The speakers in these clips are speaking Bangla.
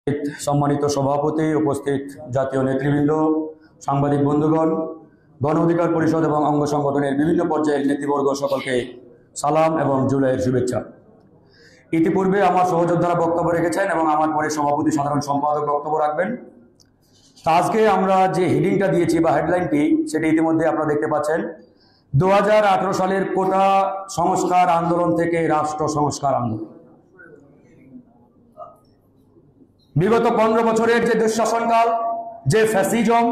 সম্মানিত সভাপতি, উপস্থিত জাতীয় নেতৃবৃন্দ, সাংবাদিক বন্ধুগণ, গণ অধিকার পরিষদ এবং অঙ্গ সংগঠনের বিভিন্ন পর্যায়ের নেতৃবর্গ সকলকে সালাম এবং জুলাইয়ের শুভেচ্ছা। ইতিপূর্বে আমার সহযোদ্ধারা বক্তব্য রেখেছেন এবং আমার পরে সভাপতি সাধারণ সম্পাদক বক্তব্য রাখবেন। আজকে আমরা যে হেডিংটা দিয়েছি বা হেডলাইনটি, সেটি ইতিমধ্যে আপনারা দেখতে পাচ্ছেন। 2018 সালের কোটা সংস্কার আন্দোলন থেকে রাষ্ট্র সংস্কার আন্দোলন। বিগত 15 বছরের যে দুঃশাসনকাল, যে ফ্যাসিজম,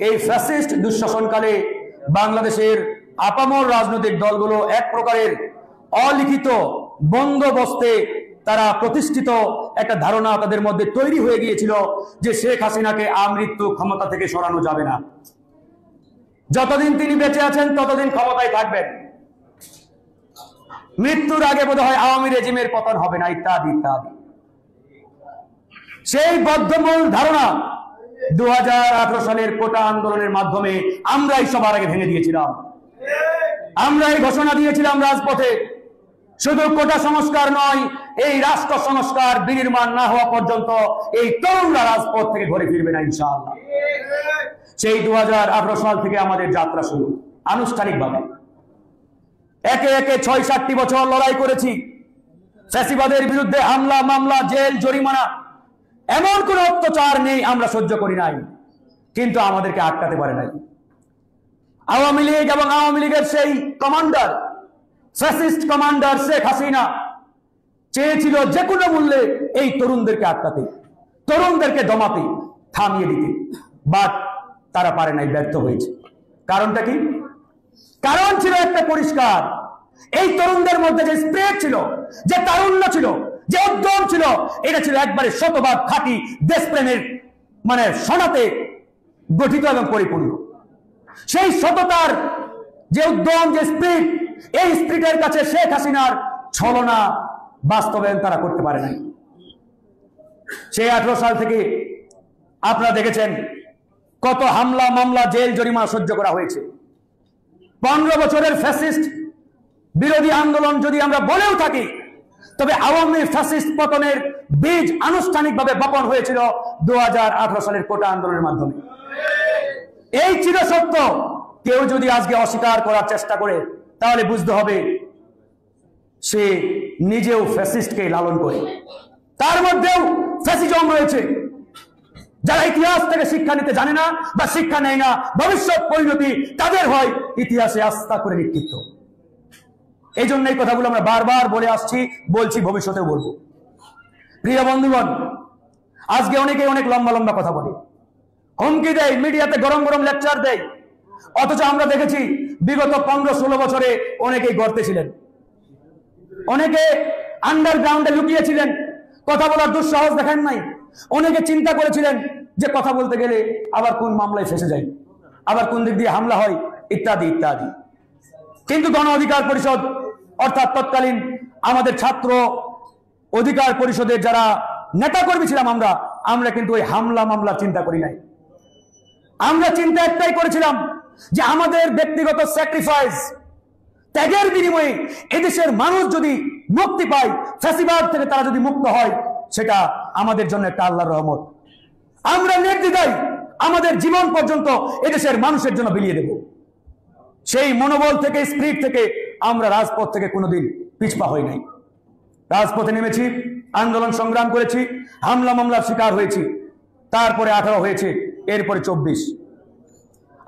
এই ফ্যাসিস্ট দুঃশাসনকালে বাংলাদেশের আপামর রাজনৈতিক দলগুলো এক প্রকারের অলিখিত বন্দোবস্তে তারা প্রতিষ্ঠিত একটা ধারণা তাদের মধ্যে তৈরি হয়ে গিয়েছিল যে শেখ হাসিনাকে আমৃত্যু ক্ষমতা থেকে সরানো যাবে না, যতদিন তিনি বেঁচে আছেন ততদিন ক্ষমতায় থাকবেন, মৃত্যুর আগে বোধহয় আওয়ামী রেজিমের পতন হবে না, ইত্যাদি ইত্যাদি। সেই বদ্ধমূল ধারণা 2018 সালের কোটা আন্দোলনের মাধ্যমে আমরাই সবার আগে ভেঙে দিয়েছিলাম। আমরাই ঘোষণা দিয়েছিলাম রাজপথে, শুধু কোটা সংস্কার নয়, এই রাষ্ট্র সংস্কার বিনির্মাণ না হওয়া পর্যন্ত এই তরুণরা রাজপথ থেকে ঘরে ফিরবে না ইনশাআল্লাহ। সেই 2018 সাল থেকে আমাদের যাত্রা শুরু আনুষ্ঠানিকভাবে। একে একে ৬-৭টি বছর লড়াই করেছি। ফ্যাসিবাদের বিরুদ্ধে হামলা, মামলা, জেল, জরিমানা, এমন কোন অত্যাচার নেই আমরা সহ্য করি নাই, কিন্তু আমাদেরকে আটকাতে পারে নাই আওয়ামী লীগ এবং আওয়ামী লীগের সেই commander, fascist commander Sheikh Hasina চেয়েছিল যে কোনো মূল্যে এই তরুণদেরকে আটকাতে, তরুণদেরকে দমাতে, থামিয়ে দিতে, বাট তারা পারে নাই, ব্যর্থ হয়েছে। কারণটা কি? কারণ ছিল একটা পরিষ্কার, এই তরুণদের মধ্যে যে স্পিরিট ছিল, যে তারুণ্য ছিল, যে উদ্যম ছিল, এটা ছিল একবারে শতভাগ খাঁটি দেশপ্রেমের সনাতে গঠিত এবং পরিপূর্ণ। সেই সততার যে উদ্যম, যে স্পিরিট, এই স্পিরিটের কাছে শেখ হাসিনার ছলনা বাস্তবায়ন তারা করতে পারে নাই। সেই 18 সাল থেকে আপনারা দেখেছেন কত হামলা, মামলা, জেল, জরিমানা সহ্য করা হয়েছে। 15 বছরের ফ্যাসিস্ট বিরোধী আন্দোলন যদি আমরা বলেও থাকি, তবে আওয়ামী ফ্যাসিস্ট পতনের বীজ আনুষ্ঠানিকভাবে বপন হয়েছিল 2018 সালের কোটা আন্দোলনের মাধ্যমে। এই চিরসত্য কেউ যদি আজকে অস্বীকার করার চেষ্টা করে, তাহলে বুঝতে হবে সে নিজেও ফ্যাসিস্টকে লালন করে, তার মধ্যেও ফ্যাসিজম রয়েছে। যারা ইতিহাস থেকে শিক্ষা নিতে জানে না বা শিক্ষা নেয় না, ভবিষ্যৎ পরিণতি তাদের হয় ইতিহাসে আস্থা করে নিক্ষিপ্ত। এই জন্য এই কথাগুলো আমরা বারবার বলে আসছি, বলছি, ভবিষ্যতেও বলবো। প্রিয় বন্ধুগণ, আজকে অনেকে অনেক লম্বা লম্বা কথা বলে, হুমকি দেয়, মিডিয়াতে গরম গরম লেকচার দেয়, অথচ আমরা দেখেছি বিগত 15-16 বছরে অনেকেই গর্তে ছিলেন, অনেকে আন্ডারগ্রাউন্ডে লুকিয়েছিলেন, কথা বলার দুঃসাহস দেখান নাই। অনেকে চিন্তা করেছিলেন যে কথা বলতে গেলে আবার কোন মামলায় ফেসে যায়, আবার কোন দিক দিয়ে হামলা হয়, ইত্যাদি ইত্যাদি। কিন্তু গণ অধিকার পরিষদ, অর্থাৎ তৎকালীন আমাদের ছাত্র অধিকার পরিষদের যারা নেতাকর্মী ছিলাম আমরা কিন্তু ওই হামলা মামলার চিন্তা করি নাই। আমরা চিন্তা একটাই করেছিলাম যে আমাদের ব্যক্তিগত স্যাক্রিফাইস, ত্যাগের বিনিময়ে এদেশের মানুষ যদি মুক্তি পায়, ফ্যাসিবাদ থেকে তারা যদি মুক্ত হয়, সেটা আমাদের জন্য একটা আল্লাহর রহমত। আমরা নির্দ্বিধায় আমাদের জীবন পর্যন্ত এদেশের মানুষের জন্য বিলিয়ে দেব। সেই মনোবল থেকে, স্পিরিট থেকে আমরা রাজপথ থেকে কোনোদিন পিছপা হই নাই। রাজপথে নেমেছি, আন্দোলন সংগ্রাম করেছি, হামলা মামলার শিকার হয়েছি, তারপরে 18 হয়েছে, এরপরে 24।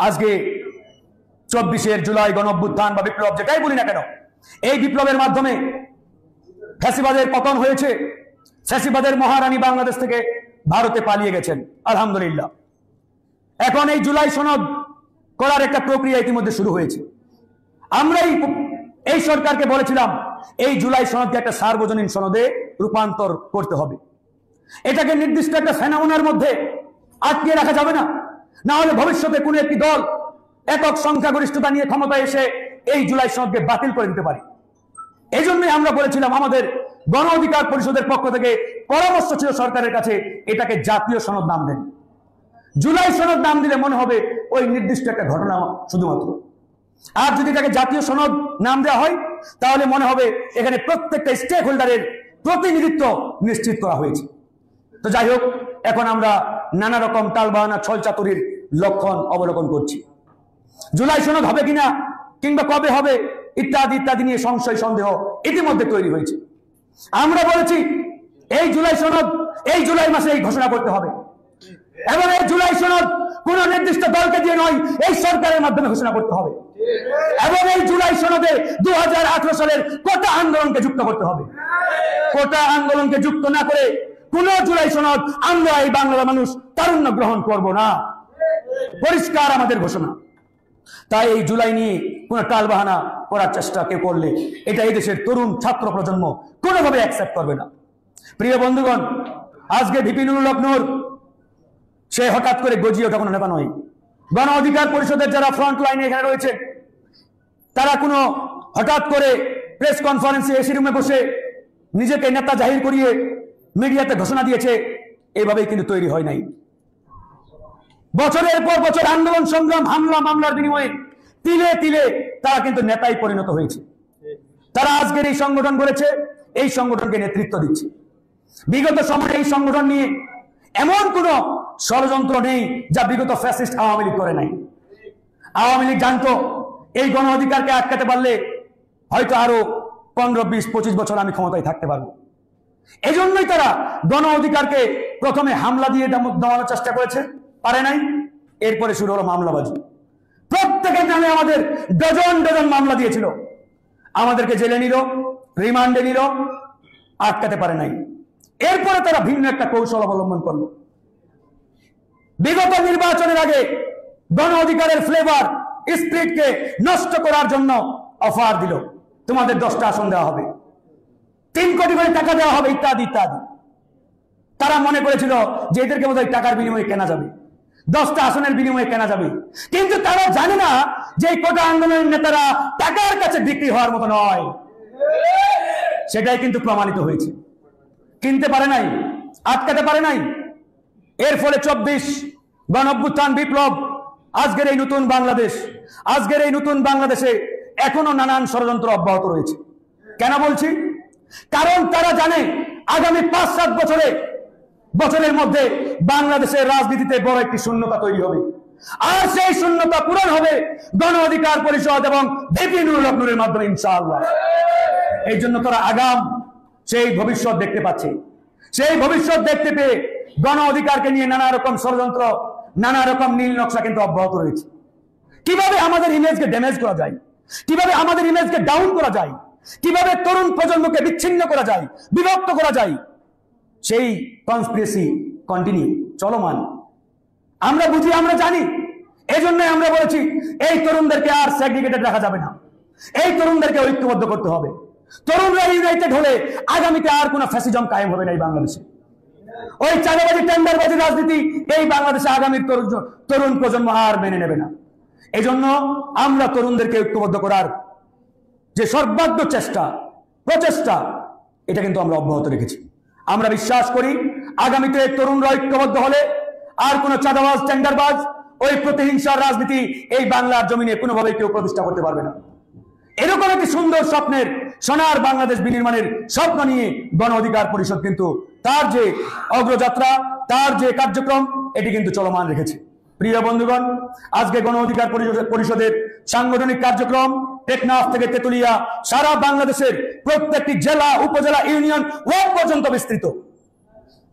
আজকে 24 জুলাই গণ অভ্যুত্থান বা বিপ্লব, যেটাই বলি না কেন, এই বিপ্লবের মাধ্যমে ফ্যাসিবাদের পতন হয়েছে। ফ্যাসিবাদের মহারানী বাংলাদেশ থেকে ভারতে পালিয়ে গেছেন, আলহামদুলিল্লাহ। এখন এই জুলাই সনদ করার একটা প্রক্রিয়া ইতিমধ্যে শুরু হয়েছে। আমরাই এই সরকারকে বলেছিলাম এই জুলাই সনদকে একটা সার্বজনীন সনদে রূপান্তর করতে হবে। এটাকে নির্দিষ্ট একটা ফেনোমেনার মধ্যে আটকে রাখা যাবে না, না হলে ভবিষ্যতে কোনো একটি দল একক সংখ্যাগরিষ্ঠতা নিয়ে ক্ষমতায় এসে এই জুলাই সনদকে বাতিল করে দিতে পারে। এই জন্যই আমরা বলেছিলাম, আমাদের গণ অধিকার পরিষদের পক্ষ থেকে পরামর্শ ছিল সরকারের কাছে, এটাকে জাতীয় সনদ নাম দেন। জুলাই সনদ নাম দিলে মনে হবে ওই নির্দিষ্ট একটা ঘটনা শুধুমাত্র, আর যদি এটাকে জাতীয় সনদ নাম দেওয়া হয় তাহলে মনে হবে এখানে প্রত্যেকটা স্টেক হোল্ডারের প্রতিনিধিত্ব নিশ্চিত করা হয়েছে। তো যাই হোক, এখন আমরা নানা রকম টালবাহানা ছলচাতুরির লক্ষণ অবলোকন করছি। জুলাই সনদ হবে কিনা কিংবা কবে হবে ইত্যাদি ইত্যাদি নিয়ে সংশয় সন্দেহ ইতিমধ্যে তৈরি হয়েছে। আমরা বলেছি এই জুলাই সনদ এই জুলাই মাসে এই ঘোষণা করতে হবে এবং এই জুলাই সনদ কোন নির্দিষ্ট দলকে দিয়ে নয়, এই সরকারের মাধ্যমে ঘোষণা করতে হবে এবং এই জুলাই সনদে 2018 সালের কোটা আন্দোলনকে যুক্ত করতে হবে। কোটা আন্দোলনকে যুক্ত না করে কোন জুলাই সনদ আমরা এই বাংলার মানুষ তারুণ্য গ্রহণ করব না, পরিষ্কার আমাদের ঘোষণা। তাই এই জুলাই নিয়ে কোন টালবাহানা করার চেষ্টা কেউ করলে এটা এই দেশের তরুণ ছাত্র প্রজন্ম কোনোভাবে অ্যাকসেপ্ট করবে না। প্রিয় বন্ধুগণ, আজকে ভিপি নুরুল হক নূর সে হঠাৎ করে গজিয়ে ওঠা কোনো নেতা নয়। গণ অধিকার পরিষদের যারা ফ্রন্ট লাইনে এখানে রয়েছে তারা কোনো হঠাৎ করে প্রেস কনফারেন্সে এসি রুমে বসে নিজেকে নেতা জাহির করিয়ে মিডিয়াতে ঘোষণা দিয়েছে, এইভাবেই কিন্তু তৈরি হয় নাই। বছরের পর বছর আন্দোলন সংগ্রাম হামলা মামলার বিনিময়ে তিলে তিলে তারা কিন্তু নেতায় পরিণত হয়েছে। তারা আজকের এই সংগঠন করেছে, এই সংগঠনকে নেতৃত্ব দিচ্ছে। বিগত সময়ে এই সংগঠন নিয়ে এমন কোন ষড়যন্ত্র নেই যা বিগত ফ্যাসিস্ট আওয়ামী লীগ করে নাই। আওয়ামী লীগ জানতো এই গণ অধিকারকে আটকাতে পারলে হয়তো আরো 15, 20, 25 বছর আমি ক্ষমতায় থাকতে পারবো। এজন্যই তারা গণ অধিকারকে প্রথমে হামলা দিয়ে দেওয়ানোর চেষ্টা করেছে, পারে নাই। এরপরে শুরু হলো মামলাবাজি। প্রত্যেকের নামে আমাদের ডজন ডজন মামলা দিয়েছিল, আমাদেরকে জেলে নিল, রিমান্ডে নিল, আটকাতে পারে নাই। এরপরে তারা ভিন্ন একটা কৌশল অবলম্বন করলো। বিগত নির্বাচনের আগে গণ অধিকারের ফ্লেভার স্পিরিটকে নষ্ট করার জন্য অফার দিল, তোমাদের 10টা আসন দেওয়া হবে, 3 কোটি করে টাকা দেওয়া হবে, ইত্যাদি ইত্যাদি। তারা মনে করেছিল যে এদেরকে বোধহয় টাকার বিনিময়ে কেনা যাবে, 10টা আসনের বিনিময়ে কেনা যাবে। কিন্তু তারা জানে না যে এই কোটা আন্দোলনের নেতারা টাকার কাছে বিক্রি হওয়ার মতো নয়। সেটাই কিন্তু প্রমাণিত হয়েছে। কিনতে পারে নাই, আটকাতে পারে নাই। এর ফলে 24 গণ অভ্যুত্থান বিপ্লব, আজকের এই নতুন বাংলাদেশ, আজকের এই নতুন বাংলাদেশে এখনো নানান ষড়যন্ত্র অব্যাহত রয়েছে। কেন বলছি? কারণ তারা জানে আগামী 5-7 বছরের মধ্যে বাংলাদেশের রাজনীতিতে বড় একটি শূন্যতা তৈরি হবে, আর সেই শূন্যতা পূরণ হবে গণ অধিকার পরিষদ এবং ভিপি নুরুল হক নূরের মাধ্যমে ইনশাআল্লাহ। এই জন্য তারা আগাম সেই ভবিষ্যৎ দেখতে পাচ্ছে। সেই ভবিষ্যৎ দেখতে পেয়ে গণ অধিকারকে নিয়ে নানা রকম ষড়যন্ত্র, নানা রকম নীল নকশা কিন্তু অব্যাহত রয়েছে। কিভাবে আমাদের ইমেজকে ড্যামেজ করা যায়, কিভাবে আমাদের ইমেজকে ডাউন করা যায়, কিভাবে তরুণ প্রজন্মকে বিচ্ছিন্ন করা যায়, বিভক্ত করা যায়, সেই কনস্পিরেসি কন্টিনিউ, চলমান। আমরা বুঝি, আমরা জানি। এজন্য আমরা বলেছি এই তরুণদেরকে আর সেগ্রিগেটেড রাখা যাবে না, এই তরুণদেরকে ঐক্যবদ্ধ করতে হবে। তরুণরা ইউনাইটেড হলে আগামীতে আর কোনো ফ্যাসিজম কায়েম হবে না এই বাংলাদেশে। ওই চাঁদাবাজি টেন্ডারবাজি রাজনীতি এই বাংলাদেশে আগামীর তরুণ প্রজন্ম আর মেনে নেবে না। এজন্য আমরা তরুণদেরকে ঐক্যবদ্ধ করার যে সর্বাগ্য প্রচেষ্টা, এটা কিন্তু আমরা অব্যাহত রেখেছি। আমরা বিশ্বাস করি আগামীতে তরুণরা ঐক্যবদ্ধ হলে আর কোনো চাঁদাবাজ টেন্ডারবাজ, ওই প্রতিহিংসার রাজনীতি এই বাংলার জমিনে কোনোভাবেই কেউ প্রতিষ্ঠা করতে পারবে না। এরকম একটি সুন্দর স্বপ্নের, সোনার বাংলাদেশ বিনির্মাণের স্বপ্ন নিয়ে গণ অধিকার পরিষদ কিন্তু তার যে অগ্রযাত্রা, তার যে কার্যক্রম, এটি কিন্তু চলমান রেখেছে। প্রিয় বন্ধুগণ, আজকে গণ অধিকার পরিষদের সাংগঠনিক কার্যক্রম টেকনাফ থেকে তেতুলিয়া সারা বাংলাদেশের প্রত্যেকটি জেলা, উপজেলা, ইউনিয়ন, ওয়ার্ড পর্যন্ত বিস্তৃত।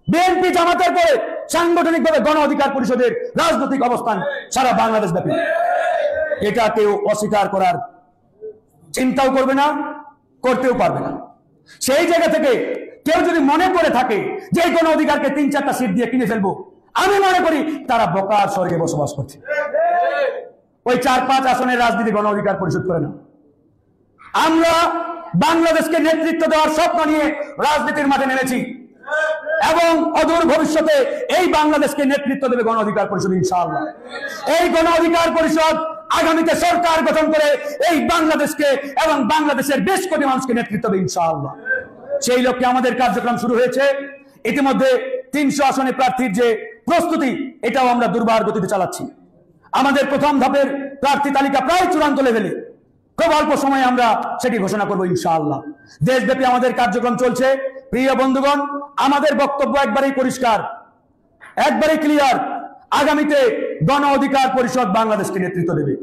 বিএনপি জামাতের পরে সাংগঠনিকভাবে গণ অধিকার পরিষদের রাজনৈতিক অবস্থান সারা বাংলাদেশ ব্যাপী। এটা কেউ অস্বীকার করার চিন্তাও করবে না, করতেও পারবে না। সেই জায়গা থেকে কেউ যদি মনে করে থাকে যে এই গণ অধিকারকে 3-4টা সিট দিয়ে কিনে ফেলবো, আমি মনে করি তারা বোকার স্বর্গে বসবাস করছে। ওই 4-5 আসনের রাজনীতি গণ অধিকার পরিষদ করে না। আমরা বাংলাদেশকে নেতৃত্ব দেওয়ার স্বপ্ন নিয়ে রাজনীতির মাঠে নেমেছি এবং অদূর ভবিষ্যতে এই বাংলাদেশকে নেতৃত্ব দেবে গণ অধিকার পরিষদ ইনশাআল্লাহ। এই গণ অধিকার পরিষদ আগামীতে সরকার গঠন করে এই বাংলাদেশকে এবং বাংলাদেশের বেশ কোটি মানুষকে নেতৃত্ব দেবে ইনশাআল্লাহ। সেই লক্ষ্যে আমাদের কার্যক্রম শুরু হয়েছে। ইতিমধ্যে 300 আসনে প্রার্থীর যে প্রস্তুতি, এটাও আমরা দুর্বার গতিতে চালাচ্ছি। আমাদের প্রথম ধাপের প্রার্থী তালিকা প্রায় চূড়ান্ত লেভেলে, খুব অল্প সময়ে আমরা সেটি ঘোষণা করবো ইনশাআল্লাহ। দেশব্যাপী আমাদের কার্যক্রম চলছে। প্রিয় বন্ধুগণ, আমাদের বক্তব্য একবারেই পরিষ্কার, একবারে ক্লিয়ার, আগামীতে গণ অধিকার পরিষদ বাংলাদেশকে নেতৃত্ব দেবে।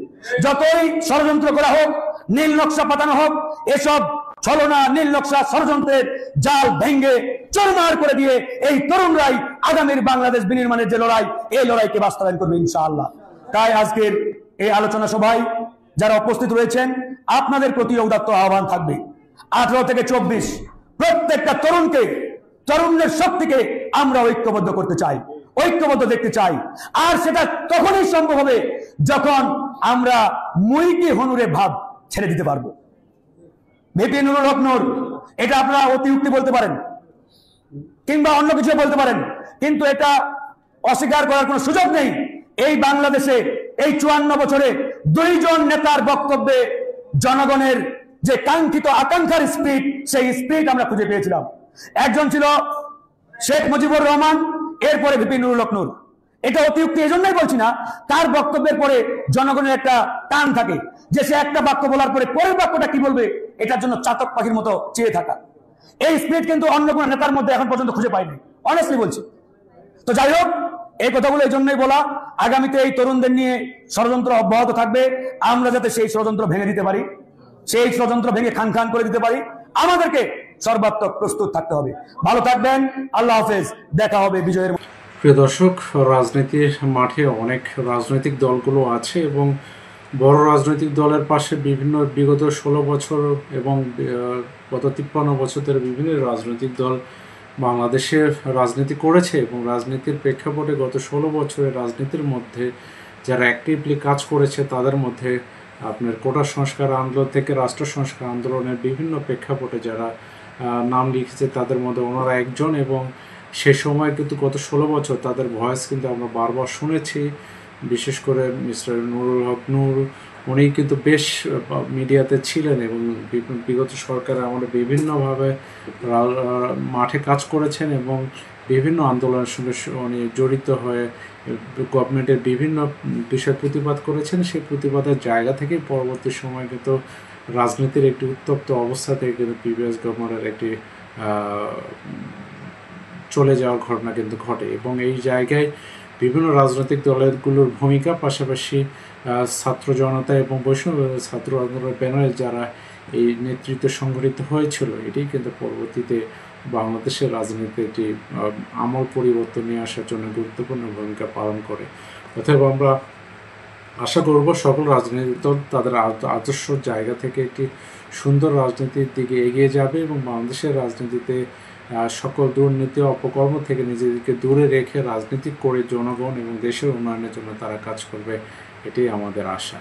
যতই ষড়যন্ত্র করা হোক, নীল নকশা পাতানো হোক, এসব ছলনা, নীল নকশা, ষড়যন্ত্রের জাল ভেঙ্গে চুরমার করে দিয়ে এই তরুণরাই আগামীর বাংলাদেশ বিনির্মাণের যে লড়াই, এই লড়াইকে বাস্তবায়ন করবে ইনশাআল্লাহ। তাই আজকের এই আলোচনা সভায় যারা উপস্থিত রয়েছেন, আপনাদের প্রতি উদাত্ত আহ্বান থাকবে, 18 থেকে 24 প্রত্যেকটা তরুণকে, তরুণদের শক্তিকে আমরা ঐক্যবদ্ধ করতে চাই, ঐক্যবদ্ধ দেখতে চাই। আর সেটা তখনই সম্ভব হবে যখন আমরা মুইকি হনুরে ভাব ছেড়ে দিতে পারবো। ভিপি নুরুল হক নূর, এটা আপনারা অতিযুক্তি বলতে পারেন কিংবা অন্য কিছু বলতে পারেন, কিন্তু এটা অস্বীকার করার কোনো সুযোগ নেই। এই বাংলাদেশে এই 54 বছরে 2 জন নেতার বক্তব্যে জনগণের যে কাঙ্ক্ষিত আকাঙ্ক্ষার স্পিরিট, সেই স্পিরিট আমরা খুঁজে পেয়েছিলাম। একজন ছিল শেখ মুজিবুর রহমান, এরপরে ভিপি নুরুল হক নূর। এটা অতিযুক্তি এজন্যই বলছি না, তার বক্তব্যের পরে জনগণের একটা টান থাকে যে সে একটা বাক্য বলার পরে পরের বাক্যটা কি বলবে, এটার জন্য চাতক পাখির মতো চেয়ে থাকা। এই স্পিরিট কিন্তু অন্য কোন নেতার মধ্যে এখন পর্যন্ত খুঁজে পাইনি, অনেস্টলি বলছি। তো যাই হোক, এই কথাগুলো এই জন্যই বলা, আগামীতে এই তরুণদের নিয়ে ষড়যন্ত্র অব্যাহত থাকবে, আমরা যাতে সেই ষড়যন্ত্র ভেঙে দিতে পারি, সেই ষড়যন্ত্র ভেঙে খান খান করে দিতে পারি, আমাদেরকে সর্বাত্মক প্রস্তুত থাকতে হবে। ভালো থাকবেন, আল্লাহ হাফেজ, দেখা হবে বিজয়ের। প্রিয় দর্শক, রাজনীতির মাঠে অনেক রাজনৈতিক দলগুলো আছে এবং বড় রাজনৈতিক দলের পাশে বিভিন্ন বিগত 16 বছর এবং গত 53 বছর ধরে বিভিন্ন রাজনৈতিক দল বাংলাদেশে রাজনীতি করেছে এবং রাজনীতির প্রেক্ষাপটে গত 16 বছরের রাজনীতির মধ্যে যারা অ্যাক্টিভলি কাজ করেছে তাদের মধ্যে আপনার কোটা সংস্কার আন্দোলন থেকে রাষ্ট্র সংস্কার আন্দোলনের বিভিন্ন প্রেক্ষাপটে যারা নাম লিখেছে তাদের মধ্যে ওনারা একজন। এবং সে সময় কিন্তু গত 16 বছর তাদের ভয়েস কিন্তু আমরা বারবার শুনেছি। বিশেষ করে মিস্টার নুরুল হক নূর, উনি কিন্তু বেশ মিডিয়াতে ছিলেন এবং বিগত সরকারের আমলে বিভিন্নভাবে মাঠে কাজ করেছেন এবং বিভিন্ন আন্দোলনের সঙ্গে উনি জড়িত হয়ে গভর্নমেন্টের বিভিন্ন বিষয় প্রতিবাদ করেছেন। সেই প্রতিবাদের জায়গা থেকেই পরবর্তী সময় কিন্তু রাজনীতির একটি উত্তপ্ত অবস্থা থেকে কিন্তু প্রিভিয়াস গভর্নমেন্টের একটি চলে যাওয়ার ঘটনা কিন্তু ঘটে এবং এই জায়গায় বিভিন্ন রাজনৈতিক দলগুলোর ভূমিকা, পাশাপাশি ছাত্র জনতা এবং বৈষম্য ছাত্র আন্দোলনের ব্যানারে যারা এই নেতৃত্ব সংগঠিত হয়েছিল, এটি কিন্তু পরবর্তীতে বাংলাদেশের রাজনীতিতে একটি আমূল পরিবর্তন নিয়ে আসার জন্য গুরুত্বপূর্ণ ভূমিকা পালন করে। অতএব আমরা আশা করব সকল রাজনৈতিক দল তাদের আদর্শ জায়গা থেকে একটি সুন্দর রাজনীতির দিকে এগিয়ে যাবে এবং বাংলাদেশের রাজনীতিতে সকল দুর্নীতি অপকর্ম থেকে নিজেদেরকে দূরে রেখে রাজনীতি করে জনগণ এবং দেশের উন্নয়নের জন্য তারা কাজ করবে, এটাই আমাদের আশা।